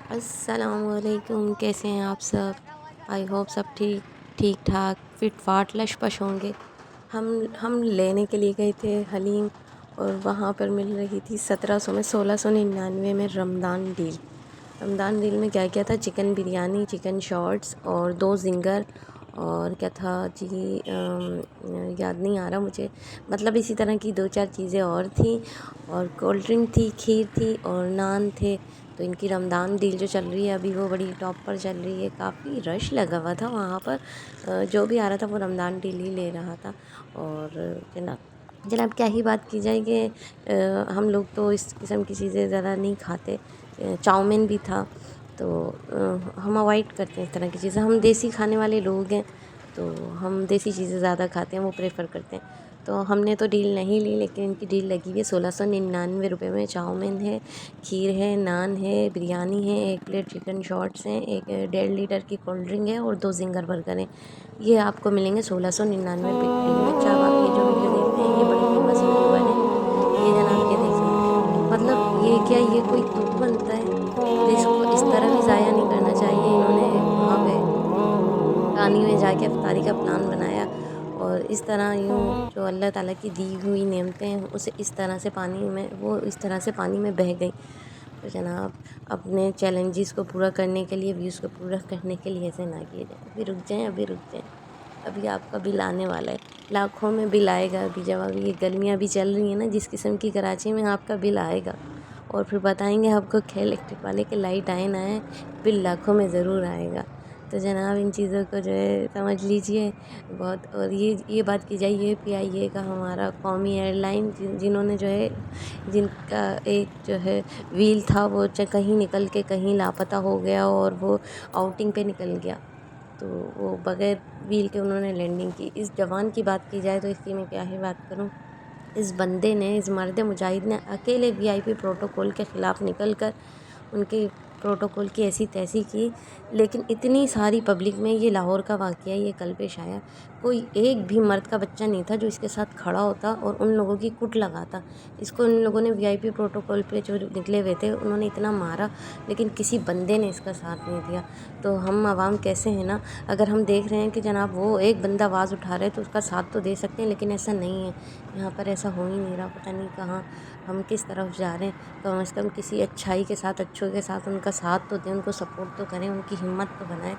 अस्सलामुअलैकुम, कैसे हैं आप सब। आई होप सब ठीक ठीक ठाक फिट फाट लशपश होंगे। हम लेने के लिए गए थे हलीम, और वहाँ पर मिल रही थी 1700 में 1699 में रमदान डील में क्या क्या था, चिकन बिरयानी, चिकन शॉर्ट्स और 2 ज़िंगर, और क्या था जी, याद नहीं आ रहा मुझे। मतलब इसी तरह की 2-4 चीज़ें और थी, और कोल्ड ड्रिंक थी, खीर थी और नान थे। तो इनकी रमदान डील जो चल रही है अभी वो बड़ी टॉप पर चल रही है। काफ़ी रश लगा हुआ था वहाँ पर। जो भी आ रहा था वो रमदान डील ही ले रहा था। और जनाब जनाब क्या ही बात की जाए कि हम लोग तो इस किस्म की चीज़ें ज़्यादा नहीं खाते। चाउमीन भी था, तो हम अवॉइड करते हैं इस तरह की चीज़ें। हम देसी खाने वाले लोग हैं, तो हम देसी चीज़ें ज़्यादा खाते हैं, वो प्रेफर करते हैं। तो हमने तो डील नहीं ली, लेकिन इनकी डील लगी हुई है। 1699 रुपये में चाउमीन है, खीर है, नान है, बिरयानी है, 1 प्लेट चिकन शॉर्ट्स हैं, एक 1.5 लीटर की कोल्ड ड्रिंक है और 2 जिंगर बर्गर हैं। ये आपको मिलेंगे 1699 रुपये की डील में। अच्छा, अब आप ये जो वीडियो देख रहे हैं ये बड़े फेमस यूट्यूबर हैं। ये जनाब ये देखें, मतलब ये क्या, ये कोई तुक बनता है। और इसको इस तरह भी ज़ाया नहीं करना चाहिए। इन्होंने वहाँ पे पानी में जाके इफ्तारी का प्लान बनाया, और इस तरह यूँ जो अल्लाह ताला की दी हुई नेमतें हैं उसे इस तरह से पानी में, वो इस तरह से पानी में बह गई। तो जनाब अपने चैलेंजेस को पूरा करने के लिए, व्यूज़ को पूरा करने के लिए ऐसे ना किए जाएँ। अभी रुक जाएँ, अभी रुक जाएँ। अभी आपका बिल आने वाला है, लाखों में बिल आएगा। अभी जब अभी ये गर्मियाँ भी चल रही हैं ना, जिस किस्म की कराची में, आपका बिल आएगा। और फिर बताएंगे आपको कि इलेक्ट्रिक वाले के लाइट आए ना आए, बिल लाखों में ज़रूर आएगा। तो जनाब इन चीज़ों को जो है समझ लीजिए बहुत। और ये बात की जाए, ये पीआईए का हमारा कौमी एयरलाइन, जिन्होंने जो है, जिनका एक जो है व्हील था वो कहीं निकल के कहीं लापता हो गया, और वो आउटिंग पे निकल गया। तो वो बगैर व्हील के उन्होंने लैंडिंग की। इस जवान की बात की जाए तो इसकी मैं क्या ही बात करूं। इस बंदे ने, इस मर्द मुजाहिद ने अकेले वीआईपी प्रोटोकॉल के ख़िलाफ़ निकल कर उनके प्रोटोकॉल की ऐसी तैसी की। लेकिन इतनी सारी पब्लिक में, ये लाहौर का वाक़या, ये कल पेश आया, कोई एक भी मर्द का बच्चा नहीं था जो इसके साथ खड़ा होता और उन लोगों की कुट लगाता। इसको इन लोगों ने वीआईपी प्रोटोकॉल पे जो निकले हुए थे उन्होंने इतना मारा, लेकिन किसी बंदे ने इसका साथ नहीं दिया। तो हम आवाम कैसे हैं ना, अगर हम देख रहे हैं कि जनाब वो एक बंदा आवाज़ उठा रहा है तो उसका साथ तो दे सकते हैं, लेकिन ऐसा नहीं है। यहाँ पर ऐसा हो ही नहीं रहा। पता नहीं कहाँ हम किस तरफ जा रहे हैं। कम से कम किसी अच्छाई के साथ, अच्छों के साथ उनका साथ तो दें, उनको सपोर्ट तो करें, उनकी हिम्मत तो बनाएं।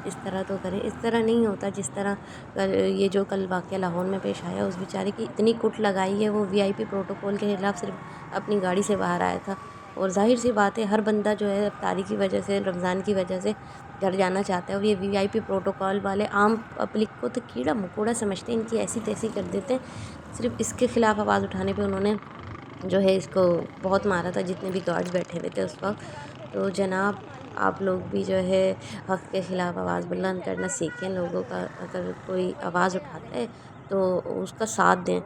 इस तरह तो करें। इस तरह नहीं होता जिस तरह ये जो कल वाक़या लाहौर में पेश आया, उस बेचारे की इतनी कुट लगाई है। वो वीआईपी प्रोटोकॉल के खिलाफ़ सिर्फ अपनी गाड़ी से बाहर आया था। और ज़ाहिर सी बात है, हर बंदा जो है इफ्तारी की वजह से, रमज़ान की वजह से घर जाना चाहता है। और ये वीआईपी प्रोटोकॉल वाले आम पब्लिक को तो कीड़ा मकोड़ा समझते हैं, इनकी ऐसी तैसी कर देते हैं। सिर्फ इसके ख़िलाफ़ आवाज़ उठाने पे उन्होंने जो है इसको बहुत मारा था, जितने भी गार्ड्स बैठे हुए थे उस वक्त। तो जनाब आप लोग भी जो है हक़ के ख़िलाफ़ आवाज़ बुलंद करना सीखें। लोगों का अगर कोई आवाज़ उठाता है तो उसका साथ दें।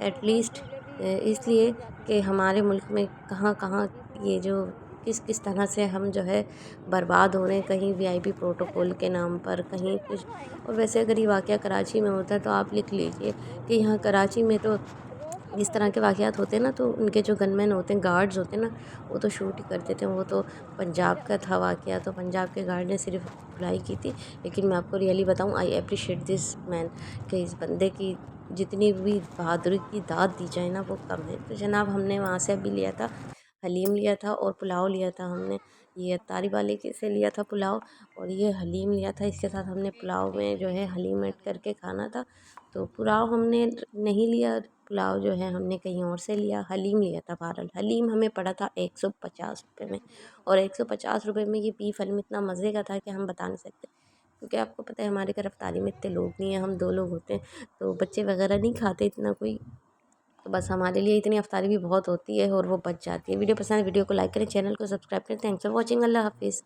एटलीस्ट इसलिए कि हमारे मुल्क में कहाँ कहाँ ये जो किस किस तरह से हम जो है बर्बाद हो रहे हैं, कहीं वीआईपी प्रोटोकॉल के नाम पर, कहीं कुछ। और वैसे अगर ये वाक़या कराची में होता है तो आप लिख लीजिए कि यहाँ कराची में तो इस तरह के वाक़यात होते हैं ना, तो उनके जो गनमैन होते हैं, गार्ड्स होते हैं ना, वो तो शूट ही कर देते हैं। वो तो पंजाब का था वाक़या, तो पंजाब के गार्ड ने सिर्फ धुलाई की थी। लेकिन मैं आपको रियली बताऊँ, आई एप्रिशिएट दिस मैन, कि इस बंदे की जितनी भी बहादुरी की दाद दी जाए ना वो कम है। तो जनाब हमने वहाँ से अभी लिया था, हलीम लिया था और पुलाव लिया था हमने। ये अत्तारी वाले के से लिया था पुलाव, और ये हलीम लिया था। इसके साथ हमने पुलाव में जो है हलीम ऐड करके खाना था। तो पुलाव हमने नहीं लिया, पुलाव जो है हमने कहीं और से लिया। हलीम लिया था। बहरहाल हलीम हमें पड़ा था 150 रुपये में, और 150 रुपये में ये बीफ हलीम इतना मज़े का था कि हम बता नहीं सकते। क्योंकि आपको पता है हमारे घर अफ्तारी में इतने लोग नहीं हैं, हम 2 लोग होते हैं, तो बच्चे वगैरह नहीं खाते इतना कोई। तो बस हमारे लिए इतनी अफ्तारी भी बहुत होती है और वो बच जाती है। वीडियो पसंद है, वीडियो को लाइक करें, चैनल को सब्सक्राइब करें। Thanks for watching. अल्लाह हाफिज़।